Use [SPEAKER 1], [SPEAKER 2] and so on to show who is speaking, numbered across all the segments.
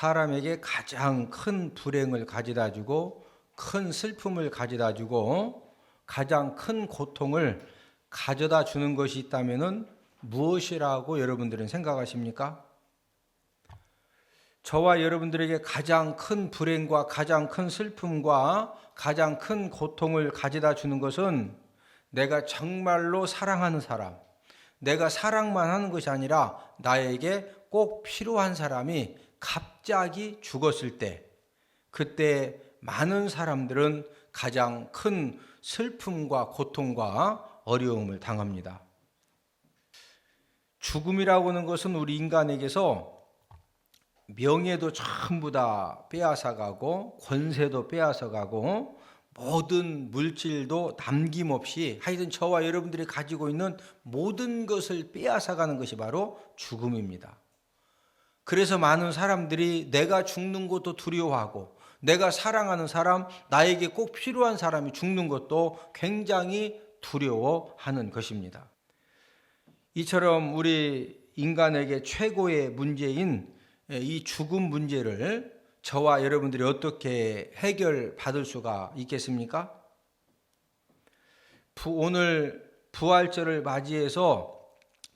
[SPEAKER 1] 사람에게 가장 큰 불행을 가져다 주고 큰 슬픔을 가져다 주고 가장 큰 고통을 가져다 주는 것이 있다면은 무엇이라고 여러분들은 생각하십니까? 저와 여러분들에게 가장 큰 불행과 가장 큰 슬픔과 가장 큰 고통을 가져다 주는 것은 내가 정말로 사랑하는 사람, 내가 사랑만 하는 것이 아니라 나에게 꼭 필요한 사람이 갑자기 죽었을 때, 그때 많은 사람들은 가장 큰 슬픔과 고통과 어려움을 당합니다. 죽음이라고 하는 것은 우리 인간에게서 명예도 전부 다 빼앗아가고 권세도 빼앗아가고 모든 물질도 남김없이 하여튼 저와 여러분들이 가지고 있는 모든 것을 빼앗아가는 것이 바로 죽음입니다. 그래서 많은 사람들이 내가 죽는 것도 두려워하고 내가 사랑하는 사람, 나에게 꼭 필요한 사람이 죽는 것도 굉장히 두려워하는 것입니다. 이처럼 우리 인간에게 최고의 문제인 이 죽음 문제를 저와 여러분들이 어떻게 해결받을 수가 있겠습니까? 오늘 부활절을 맞이해서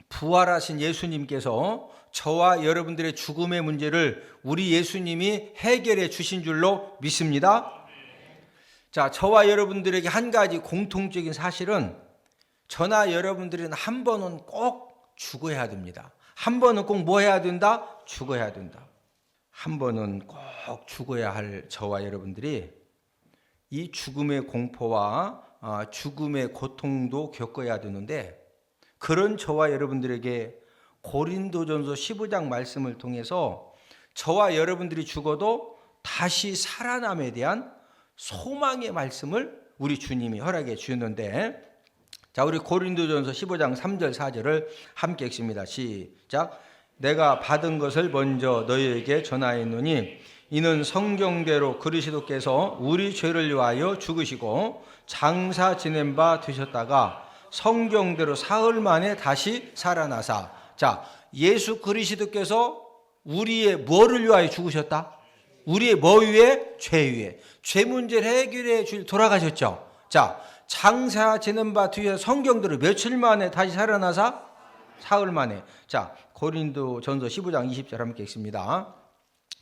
[SPEAKER 1] 부활하신 예수님께서 저와 여러분들의 죽음의 문제를 우리 예수님이 해결해 주신 줄로 믿습니다. 자, 저와 여러분들에게 한 가지 공통적인 사실은 저나 여러분들은 한 번은 꼭 죽어야 됩니다. 한 번은 꼭 뭐 해야 된다? 죽어야 된다. 한 번은 꼭 죽어야 할 저와 여러분들이 이 죽음의 공포와 죽음의 고통도 겪어야 되는데, 그런 저와 여러분들에게 고린도전서 15장 말씀을 통해서 저와 여러분들이 죽어도 다시 살아남에 대한 소망의 말씀을 우리 주님이 허락해 주셨는데, 자, 우리 고린도전서 15장 3절 4절을 함께 읽습니다. 시작. 내가 받은 것을 먼저 너희에게 전하였노니 이는 성경대로 그리스도께서 우리 죄를 위하여 죽으시고 장사 지낸 바 되셨다가 성경대로 사흘 만에 다시 살아나사. 자, 예수 그리스도께서 우리의 뭐를 위하여 죽으셨다? 우리의 뭐 위에? 죄 위에. 죄 문제를 해결해 줄 돌아가셨죠. 자, 장사 지낸 바 뒤에 성경대로 며칠 만에 다시 살아나사? 사흘 만에. 자, 고린도전서 15장 20절 함께 읽습니다.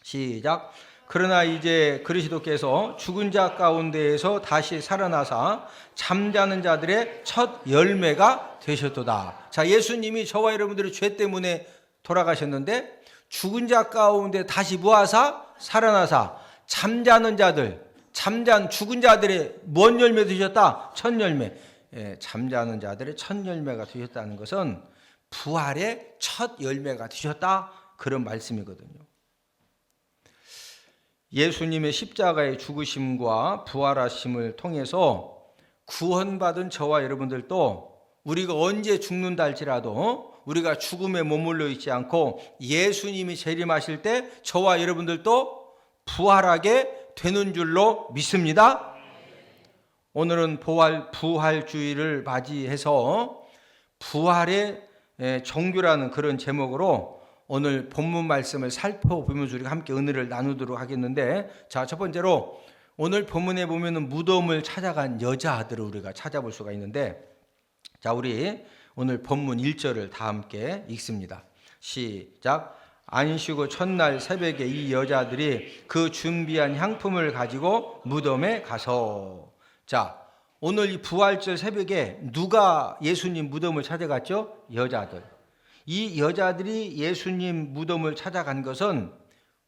[SPEAKER 1] 시작. 그러나 이제 그리스도께서 죽은 자 가운데에서 다시 살아나사 잠자는 자들의 첫 열매가 되셨도다. 자, 예수님이 저와 여러분들의 죄 때문에 돌아가셨는데 죽은 자 가운데 다시 뭐하사? 살아나사 잠자는 자들, 죽은 자들의 뭔 열매 되셨다? 첫 열매. 예, 잠자는 자들의 첫 열매가 되셨다는 것은 부활의 첫 열매가 되셨다, 그런 말씀이거든요. 예수님의 십자가의 죽으심과 부활하심을 통해서 구원받은 저와 여러분들도 우리가 언제 죽는다 할지라도 우리가 죽음에 머물러 있지 않고 예수님이 재림하실 때 저와 여러분들도 부활하게 되는 줄로 믿습니다. 오늘은 부활주의를 맞이해서 부활의 종교라는 그런 제목으로 오늘 본문 말씀을 살펴보면서 우리가 함께 은혜를 나누도록 하겠는데, 자, 첫 번째로 오늘 본문에 보면은 무덤을 찾아간 여자들을 우리가 찾아볼 수가 있는데, 자, 우리 오늘 본문 1절을 다 함께 읽습니다. 시작. 안식구 첫날 새벽에 이 여자들이 그 준비한 향품을 가지고 무덤에 가서. 자, 오늘 이 부활절 새벽에 누가 예수님 무덤을 찾아갔죠? 여자들. 이 여자들이 예수님 무덤을 찾아간 것은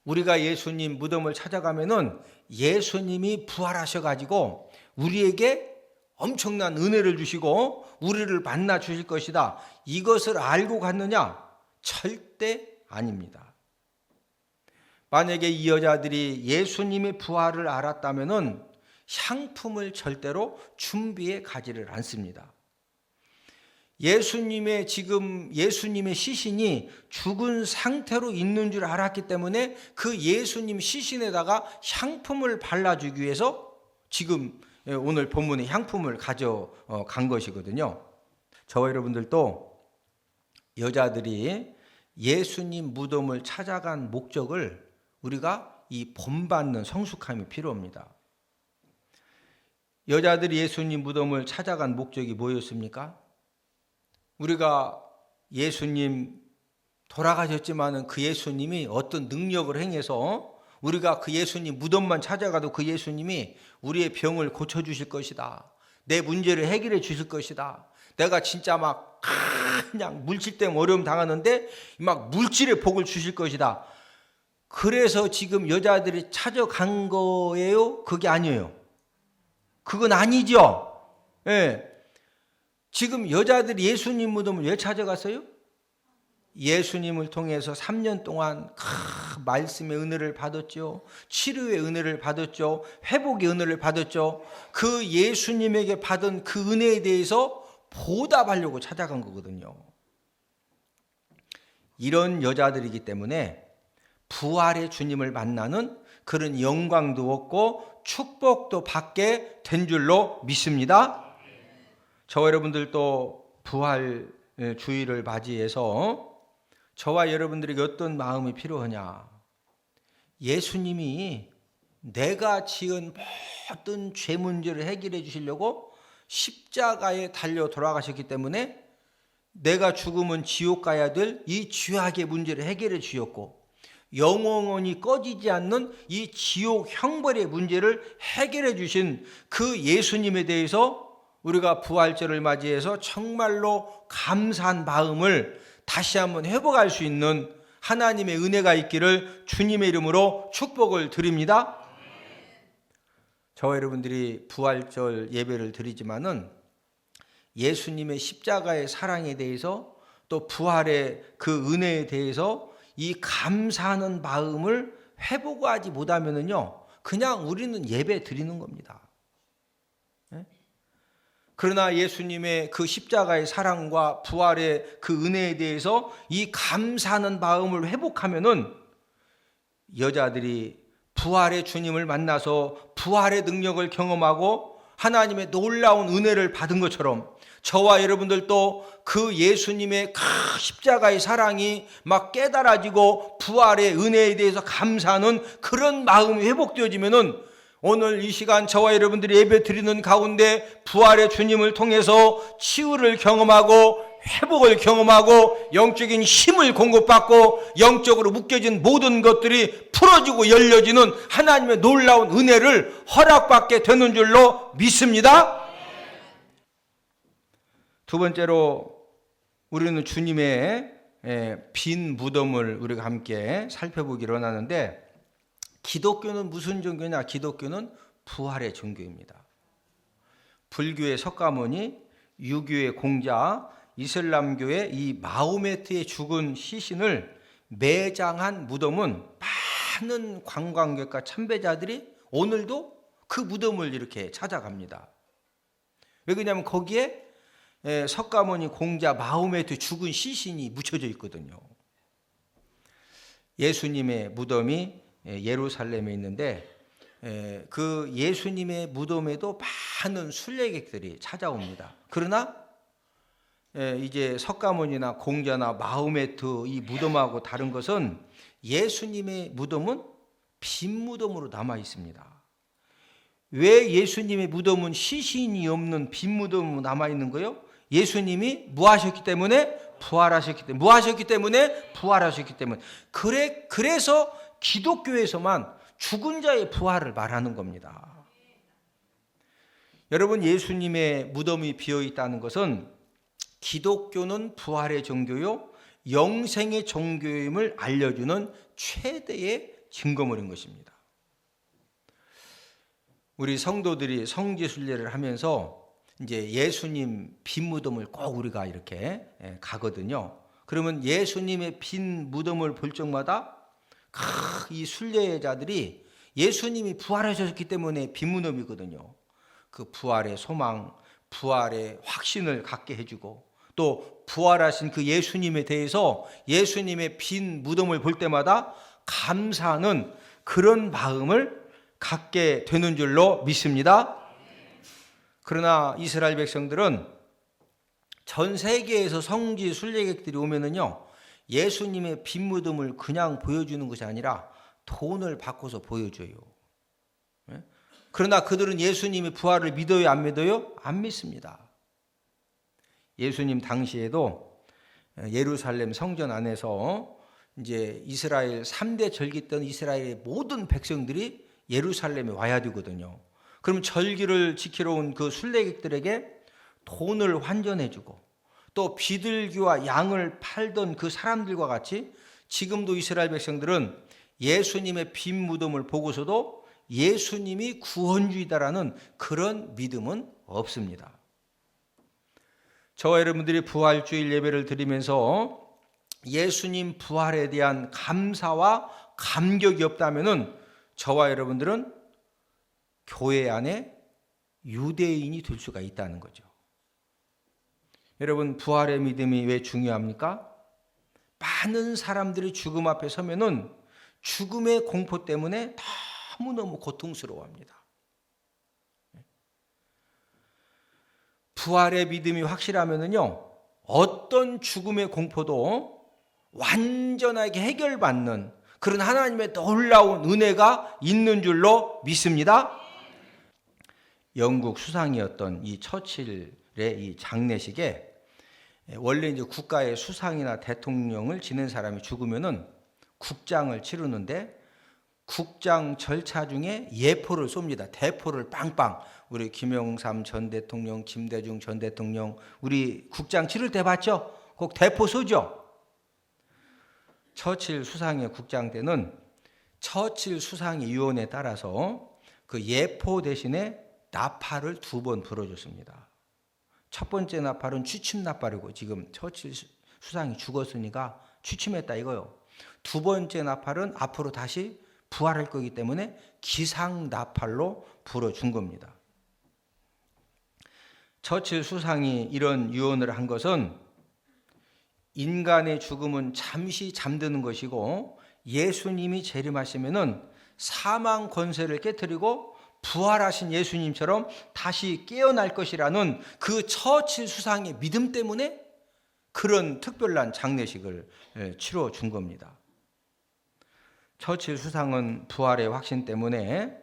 [SPEAKER 1] 우리가 예수님 무덤을 찾아가면은 예수님이 부활하셔가지고 우리에게 엄청난 은혜를 주시고 우리를 만나 주실 것이다, 이것을 알고 갔느냐? 절대 아닙니다. 만약에 이 여자들이 예수님의 부활을 알았다면은 향품을 절대로 준비해 가지를 않습니다. 예수님의 시신이 죽은 상태로 있는 줄 알았기 때문에 그 예수님 시신에다가 향품을 발라주기 위해서 지금 오늘 본문에 향품을 가져간 것이거든요. 저와 여러분들도 여자들이 예수님 무덤을 찾아간 목적을 우리가 이 본받는 성숙함이 필요합니다. 여자들이 예수님 무덤을 찾아간 목적이 뭐였습니까? 우리가 예수님 돌아가셨지만은 그 예수님이 어떤 능력을 행해서 우리가 그 예수님 무덤만 찾아가도 그 예수님이 우리의 병을 고쳐주실 것이다. 내 문제를 해결해 주실 것이다. 내가 진짜 막 그냥 물질 때문에 어려움 당하는데 막 물질의 복을 주실 것이다. 그래서 지금 여자들이 찾아간 거예요? 그게 아니에요. 그건 아니죠. 예. 지금 여자들이 예수님 무덤을 왜 찾아갔어요? 예수님을 통해서 3년 동안 말씀의 은혜를 받았죠. 치료의 은혜를 받았죠. 회복의 은혜를 받았죠. 그 예수님에게 받은 그 은혜에 대해서 보답하려고 찾아간 거거든요. 이런 여자들이기 때문에 부활의 주님을 만나는 그런 영광도 얻고 축복도 받게 된 줄로 믿습니다. 저와 여러분들도 부활 주일을 맞이해서 저와 여러분들에게 어떤 마음이 필요하냐? 예수님이 내가 지은 모든 죄 문제를 해결해 주시려고 십자가에 달려 돌아가셨기 때문에 내가 죽으면 지옥 가야 될 이 죄악의 문제를 해결해 주셨고 영원히 꺼지지 않는 이 지옥 형벌의 문제를 해결해 주신 그 예수님에 대해서 우리가 부활절을 맞이해서 정말로 감사한 마음을 다시 한번 회복할 수 있는 하나님의 은혜가 있기를 주님의 이름으로 축복을 드립니다. 저와 여러분들이 부활절 예배를 드리지만은 예수님의 십자가의 사랑에 대해서 또 부활의 그 은혜에 대해서 이 감사하는 마음을 회복하지 못하면은요, 그냥 우리는 예배 드리는 겁니다. 그러나 예수님의 그 십자가의 사랑과 부활의 그 은혜에 대해서 이 감사하는 마음을 회복하면은 여자들이 부활의 주님을 만나서 부활의 능력을 경험하고 하나님의 놀라운 은혜를 받은 것처럼 저와 여러분들도 그 예수님의 십자가의 사랑이 막 깨달아지고 부활의 은혜에 대해서 감사하는 그런 마음이 회복되어지면은 오늘 이 시간 저와 여러분들이 예배 드리는 가운데 부활의 주님을 통해서 치유를 경험하고 회복을 경험하고 영적인 힘을 공급받고 영적으로 묶여진 모든 것들이 풀어지고 열려지는 하나님의 놀라운 은혜를 허락받게 되는 줄로 믿습니다. 두 번째로 우리는 주님의 빈 무덤을 우리가 함께 살펴보기로 하는데 기독교는 무슨 종교냐? 기독교는 부활의 종교입니다. 불교의 석가모니, 유교의 공자, 이슬람교의 이 마호메트의 죽은 시신을 매장한 무덤은 많은 관광객과 참배자들이 오늘도 그 무덤을 이렇게 찾아갑니다. 왜 그러냐면 거기에 석가모니, 공자, 마호메트 죽은 시신이 묻혀져 있거든요. 예수님의 무덤이 예루살렘에 있는데 그 예수님의 무덤에도 많은 순례객들이 찾아옵니다. 그러나 이제 석가모니나 공자나 마호메트 이 무덤하고 다른 것은 예수님의 무덤은 빈 무덤으로 남아 있습니다. 왜 예수님의 무덤은 시신이 없는 빈 무덤으로 남아 있는 거예요? 예수님이 뭐 하셨기 때문에? 부활하셨기 때문에. 뭐 하셨기 때문에? 부활하셨기 때문에. 그래서 기독교에서만 죽은 자의 부활을 말하는 겁니다. 여러분, 예수님의 무덤이 비어 있다는 것은 기독교는 부활의 종교요, 영생의 종교임을 알려주는 최대의 증거물인 것입니다. 우리 성도들이 성지순례를 하면서 이제 예수님 빈 무덤을 꼭 우리가 이렇게 가거든요. 그러면 예수님의 빈 무덤을 볼 적마다 이 순례자들이 예수님이 부활하셨기 때문에 빈 무덤이거든요. 그 부활의 소망, 부활의 확신을 갖게 해주고 또 부활하신 그 예수님에 대해서 예수님의 빈 무덤을 볼 때마다 감사하는 그런 마음을 갖게 되는 줄로 믿습니다. 그러나 이스라엘 백성들은 전 세계에서 성지 순례객들이 오면은요, 예수님의 빈 무덤을 그냥 보여주는 것이 아니라 돈을 바꿔서 보여줘요. 예? 그러나 그들은 예수님이 부활을 믿어요, 안 믿어요? 안 믿습니다. 예수님 당시에도 예루살렘 성전 안에서 이제 이스라엘 3대 절기 때는 이스라엘의 모든 백성들이 예루살렘에 와야 되거든요. 그럼 절기를 지키러 온 그 순례객들에게 돈을 환전해주고 또 비둘기와 양을 팔던 그 사람들과 같이 지금도 이스라엘 백성들은 예수님의 빈 무덤을 보고서도 예수님이 구원주이다라는 그런 믿음은 없습니다. 저와 여러분들이 부활주일 예배를 드리면서 예수님 부활에 대한 감사와 감격이 없다면은 저와 여러분들은 교회 안에 유대인이 될 수가 있다는 거죠. 여러분, 부활의 믿음이 왜 중요합니까? 많은 사람들이 죽음 앞에 서면은 죽음의 공포 때문에 너무너무 고통스러워합니다. 부활의 믿음이 확실하면은요, 어떤 죽음의 공포도 완전하게 해결받는 그런 하나님의 놀라운 은혜가 있는 줄로 믿습니다. 영국 수상이었던 이 처칠의 이 장례식에 원래 이제 국가의 수상이나 대통령을 지낸 사람이 죽으면은 국장을 치르는데 국장 절차 중에 예포를 쏩니다. 대포를 빵빵. 우리 김영삼 전 대통령, 김대중 전 대통령, 우리 국장 치를 때 봤죠? 꼭 대포 쏘죠. 처칠 수상의 국장 때는 처칠 수상의 유언에 따라서 그 예포 대신에 나팔을 2번 불어줬습니다. 첫 번째 나팔은 취침 나팔이고 지금 처칠 수상이 죽었으니까 취침했다 이거요. 2번째 나팔은 앞으로 다시 부활할 거기 때문에 기상 나팔로 불어준 겁니다. 처칠 수상이 이런 유언을 한 것은 인간의 죽음은 잠시 잠드는 것이고 예수님이 재림하시면은 사망 권세를 깨뜨리고 부활하신 예수님처럼 다시 깨어날 것이라는 그 처칠 수상의 믿음 때문에 그런 특별한 장례식을 치러 준 겁니다. 처칠 수상은 부활의 확신 때문에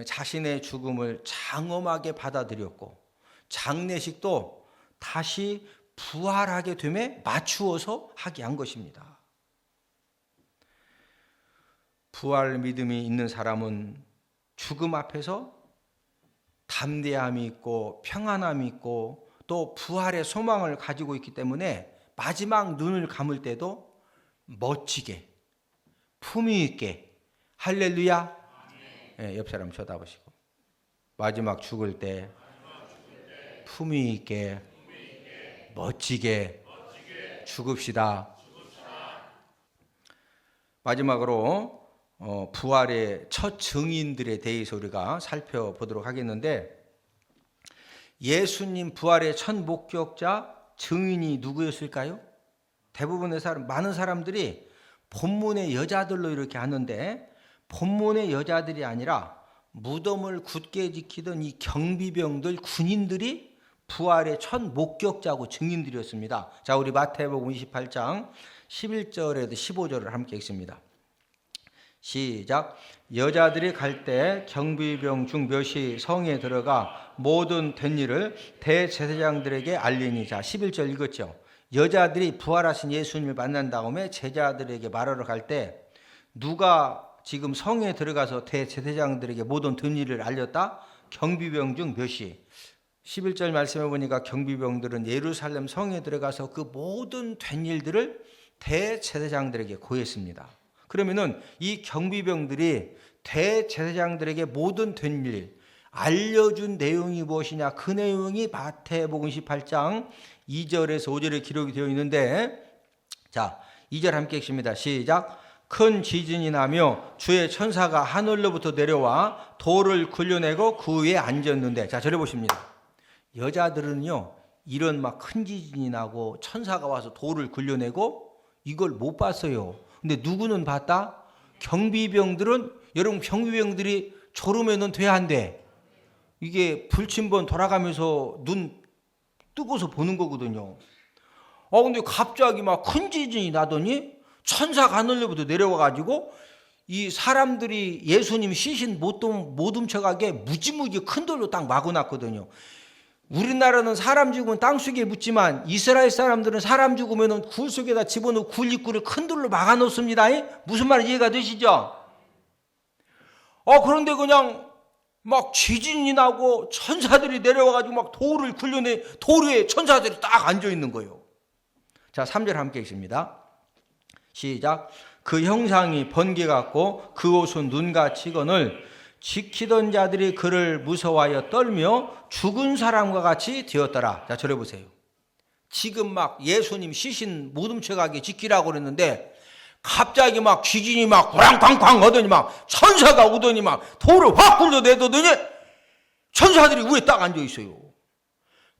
[SPEAKER 1] 자신의 죽음을 장엄하게 받아들였고 장례식도 다시 부활하게 됨에 맞추어서 하게 한 것입니다. 부활 믿음이 있는 사람은 죽음 앞에서 담대함이 있고 평안함이 있고 또 부활의 소망을 가지고 있기 때문에 마지막 눈을 감을 때도 멋지게 품위 있게 할렐루야. 네, 옆 사람 쳐다보시고 마지막 죽을 때 품위 있게 멋지게 죽읍시다. 마지막으로 부활의 첫 증인들에 대해서 우리가 살펴보도록 하겠는데 예수님 부활의 첫 목격자 증인이 누구였을까요? 대부분의 사람, 많은 사람들이 본문의 여자들로 이렇게 하는데 본문의 여자들이 아니라 무덤을 굳게 지키던 이 경비병들, 군인들이 부활의 첫 목격자고 증인들이었습니다. 자, 우리 마태복음 28장 11절에서 15절을 함께 읽습니다. 시작. 여자들이 갈 때 경비병 중 몇이 성에 들어가 모든 된 일을 대제사장들에게 알리니. 자, 11절 읽었죠. 여자들이 부활하신 예수님을 만난 다음에 제자들에게 말하러 갈 때 누가 지금 성에 들어가서 대제사장들에게 모든 된 일을 알렸다? 경비병 중 몇이. 11절 말씀해 보니까 경비병들은 예루살렘 성에 들어가서 그 모든 된 일들을 대제사장들에게 고했습니다. 그러면은 이 경비병들이 대제사장들에게 모든 된 일 알려준 내용이 무엇이냐? 그 내용이 마태복음 28장 2절에서 5절에 기록이 되어 있는데, 자, 2절 함께 읽습니다. 시작. 큰 지진이 나며 주의 천사가 하늘로부터 내려와 돌을 굴려내고 그 위에 앉았는데. 자, 저래 보십니다. 여자들은요 이런 막 큰 지진이 나고 천사가 와서 돌을 굴려내고 이걸 못 봤어요. 근데 누구는 봤다? 경비병들은, 여러분 경비병들이 졸으면은 돼 안 돼? 이게 불침번 돌아가면서 눈 뜨고서 보는 거거든요. 근데 갑자기 막 큰 지진이 나더니 천사가 하늘로부터 내려와 가지고 이 사람들이 예수님 시신 못 훔쳐가게 무지무지 큰 돌로 딱 막아놨거든요. 우리나라는 사람 죽으면 땅속에 묻지만 이스라엘 사람들은 사람 죽으면 굴 속에다 집어넣고 굴 입구를 큰 돌로 막아놓습니다. 무슨 말인지 이해가 되시죠? 그런데 그냥 막 지진이 나고 천사들이 내려와가지고 막 돌을 굴려내, 돌 위에 천사들이 딱 앉아있는 거예요. 자, 3절 함께 읽습니다. 시작. 그 형상이 번개 같고 그 옷은 눈같이거늘 지키던 자들이 그를 무서워하여 떨며 죽은 사람과 같이 되었더라. 자, 저래 보세요. 지금 막 예수님 시신 못 훔쳐가게 지키라고 그랬는데 갑자기 막 지진이 막 꽝꽝꽝 하더니 막 천사가 오더니 막 돌을 확 굴려내더니 천사들이 위에 딱 앉아 있어요.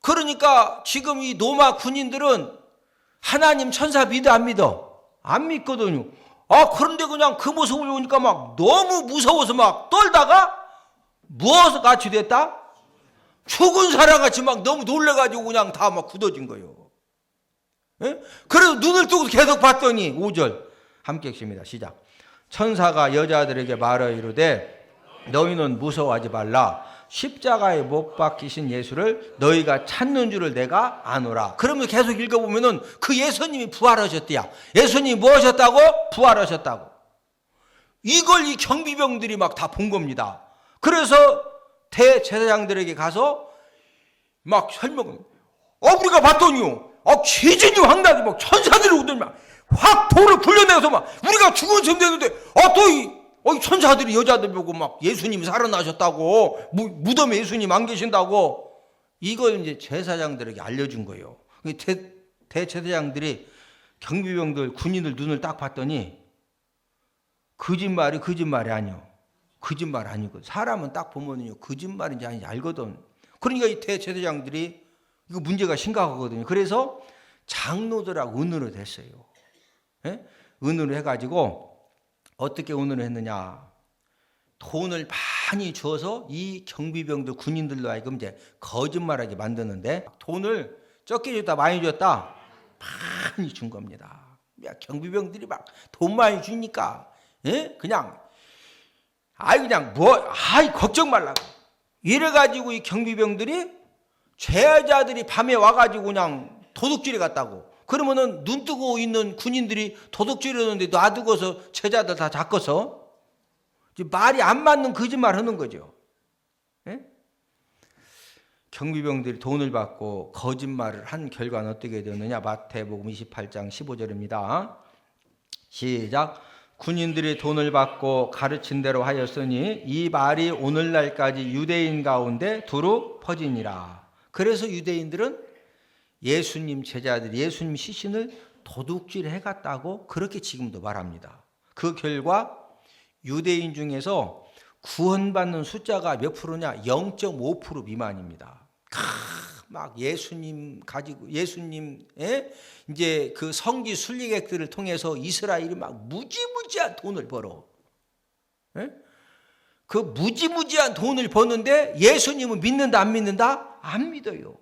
[SPEAKER 1] 그러니까 지금 이 로마 군인들은 하나님 천사 믿어 안 믿어? 안 믿거든요. 그런데 그냥 그 모습을 보니까 막 너무 무서워서 막 떨다가 무엇을 같이 됐다? 죽은 사람같이 막 너무 놀래가지고 그냥 다 막 굳어진 거예요. 예? 그래서 눈을 뜨고 계속 봤더니 5절 함께 읽습니다. 시작. 천사가 여자들에게 말하여 이르되 너희는 무서워하지 말라. 십자가에 못 박히신 예수를 너희가 찾는 줄을 내가 아노라. 그러면 계속 읽어보면은 그 예수님이 부활하셨대요. 예수님이 뭐 하셨다고? 부활하셨다고. 이걸 이 경비병들이 막 다 본 겁니다. 그래서 대제사장들에게 가서 막 설명을, 우리가 봤더니요, 지진이 확 나지, 막 천사들이 오더니 막 확 돌을 굴려내서 막 우리가 죽은 셈 되는데, 또 천사들이 여자들 보고 막 예수님이 살아나셨다고, 무덤에 예수님 안 계신다고, 이걸 이제 제사장들에게 알려준 거예요. 대제사장들이 경비병들, 군인들 눈을 딱 봤더니, 거짓말이 아니요. 거짓말 아니거든. 사람은 딱 보면요, 거짓말인지 아닌지 알거든. 그러니까 이 대제사장들이 이거 문제가 심각하거든요. 그래서 장로들하고 의논을 했어요. 예? 의논을 해가지고 어떻게 의논을 했느냐? 돈을 많이 줘서 이 경비병들, 군인들로 하여금 이제 거짓말하게 만드는데 돈을 적게 줬다 많이 줬다 많이 준 겁니다. 경비병들이 막 돈 많이 주니까 그냥 걱정 말라고 이래가지고 이 경비병들이 죄자들이 밤에 와가지고 그냥 도둑질해 갔다고. 그러면은 눈 뜨고 있는 군인들이 도둑질하는데 놔두고서 제자들 다 잡고서 말이 안 맞는 거짓말 하는 거죠. 예? 경비병들이 돈을 받고 거짓말을 한 결과는 어떻게 되었느냐? 마태복음 28장 15절입니다. 시작. 군인들이 돈을 받고 가르친 대로 하였으니 이 말이 오늘날까지 유대인 가운데 두루 퍼지니라. 그래서 유대인들은 예수님 제자들이 예수님 시신을 도둑질 해갔다고 그렇게 지금도 말합니다. 그 결과 유대인 중에서 구원받는 숫자가 몇 프로냐? 0.5% 미만입니다. 막 예수님 가지고 이제 그 성지 순례객들을 통해서 이스라엘이 막 무지무지한 돈을 벌어. 그 무지무지한 돈을 버는데 예수님은 믿는다 안 믿는다? 안 믿어요.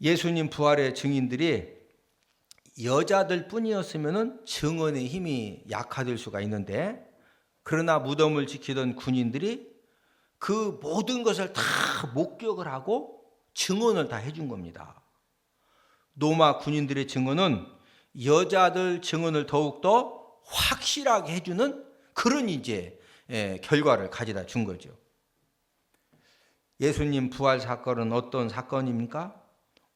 [SPEAKER 1] 예수님 부활의 증인들이 여자들 뿐이었으면 증언의 힘이 약화될 수가 있는데, 그러나 무덤을 지키던 군인들이 그 모든 것을 다 목격을 하고 증언을 다 해준 겁니다. 로마 군인들의 증언은 여자들 증언을 더욱더 확실하게 해주는 그런 이제 결과를 가져다 준 거죠. 예수님 부활 사건은 어떤 사건입니까?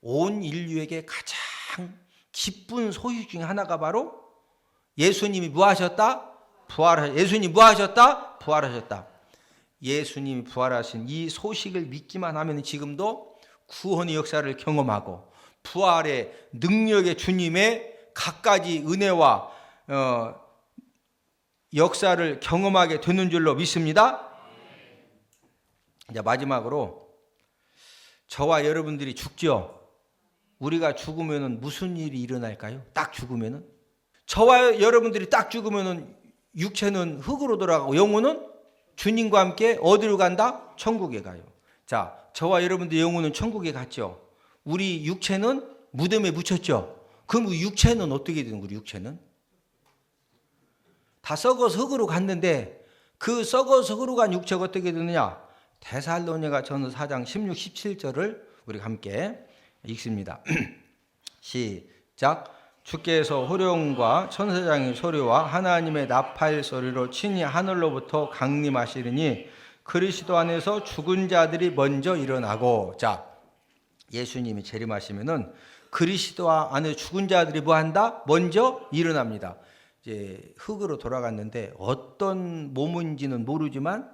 [SPEAKER 1] 온 인류에게 가장 기쁜 소식 중에 하나가 바로 예수님이 부활하셨다? 예수님이 부활하셨다? 부활하셨다. 예수님이 부활하신 이 소식을 믿기만 하면 지금도 구원의 역사를 경험하고 부활의 능력의 주님의 갖가지 은혜와 역사를 경험하게 되는 줄로 믿습니다. 이제 마지막으로 저와 여러분들이 죽죠. 우리가 죽으면 무슨 일이 일어날까요? 딱 죽으면은 저와 여러분들이 딱 죽으면은 육체는 흙으로 돌아가고 영혼은 주님과 함께 어디로 간다? 천국에 가요. 자, 저와 여러분들 영혼은 천국에 갔죠. 우리 육체는 무덤에 묻혔죠. 그럼 육체는 어떻게 되는 거예요? 육체는 다 썩어서 흙으로 갔는데 그 썩어서 흙으로 간 육체가 어떻게 되느냐? 데살로니가 전서 4장 16, 17절을 우리가 함께 읽습니다. 시작. 주께서 호령과 천사장의 소리와 하나님의 나팔 소리로 친히 하늘로부터 강림하시리니 그리스도 안에서 죽은 자들이 먼저 일어나고. 자, 예수님이 재림하시면은 그리스도 안에 죽은 자들이 뭐한다? 먼저 일어납니다. 이제 흙으로 돌아갔는데 어떤 몸인지는 모르지만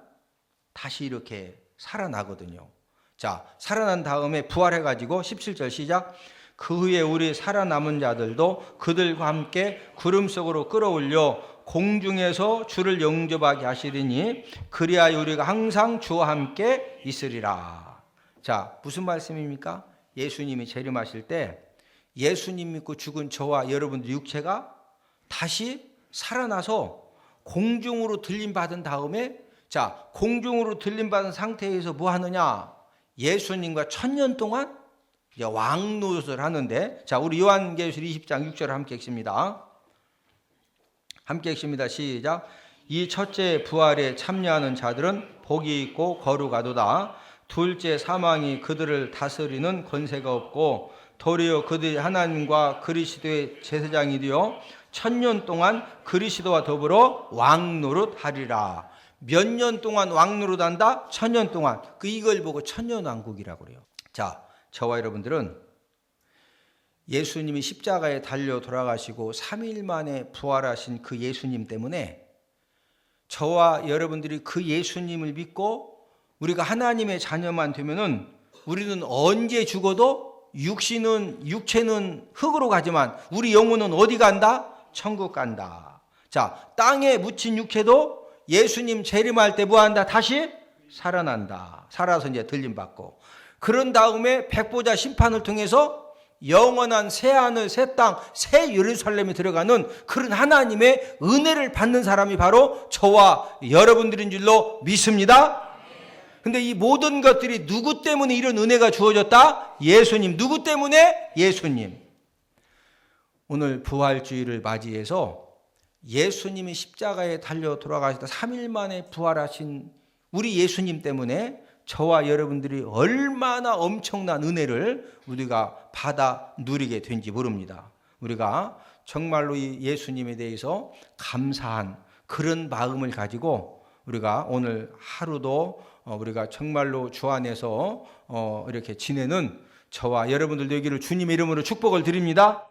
[SPEAKER 1] 다시 이렇게 살아나거든요. 자, 살아난 다음에 부활해가지고 17절 시작. 그 후에 우리 살아남은 자들도 그들과 함께 구름 속으로 끌어올려 공중에서 주를 영접하게 하시리니 그리하여 우리가 항상 주와 함께 있으리라. 자, 무슨 말씀입니까? 예수님이 재림하실 때 예수님 믿고 죽은 저와 여러분들 육체가 다시 살아나서 공중으로 들림받은 다음에, 자, 공중으로 들림받은 상태에서 뭐 하느냐? 예수님과 1000년 동안 이제 왕노릇을 하는데, 자, 우리 요한계시록 20장 6절을 함께 읽습니다. 함께 읽습니다. 시작. 이 첫째 부활에 참여하는 자들은 복이 있고 거룩하도다. 둘째 사망이 그들을 다스리는 권세가 없고 도리어 그들이 하나님과 그리스도의 제사장이 되어 1000년 동안 그리스도와 더불어 왕노릇하리라. 몇 년 동안 왕노릇한다? 1000년 동안. 이걸 보고 천년왕국이라고 그래요. 자, 저와 여러분들은 예수님이 십자가에 달려 돌아가시고 3일 만에 부활하신 그 예수님 때문에 저와 여러분들이 그 예수님을 믿고 우리가 하나님의 자녀만 되면은 우리는 언제 죽어도 육체는 흙으로 가지만 우리 영혼은 어디 간다? 천국 간다. 자, 땅에 묻힌 육체도 예수님 재림할 때 뭐한다? 다시 살아난다. 살아서 이제 들림받고, 그런 다음에 백보자 심판을 통해서 영원한 새하늘, 새 땅, 새 예루살렘에 들어가는 그런 하나님의 은혜를 받는 사람이 바로 저와 여러분들인 줄로 믿습니다. 근데 이 모든 것들이 누구 때문에 이런 은혜가 주어졌다? 예수님. 누구 때문에? 예수님. 오늘 부활주의를 맞이해서 예수님이 십자가에 달려 돌아가시다 3일 만에 부활하신 우리 예수님 때문에 저와 여러분들이 얼마나 엄청난 은혜를 우리가 받아 누리게 된지 모릅니다. 우리가 정말로 이 예수님에 대해서 감사한 그런 마음을 가지고 우리가 오늘 하루도 우리가 정말로 주 안에서 이렇게 지내는 저와 여러분들 되기를 주님의 이름으로 축복을 드립니다.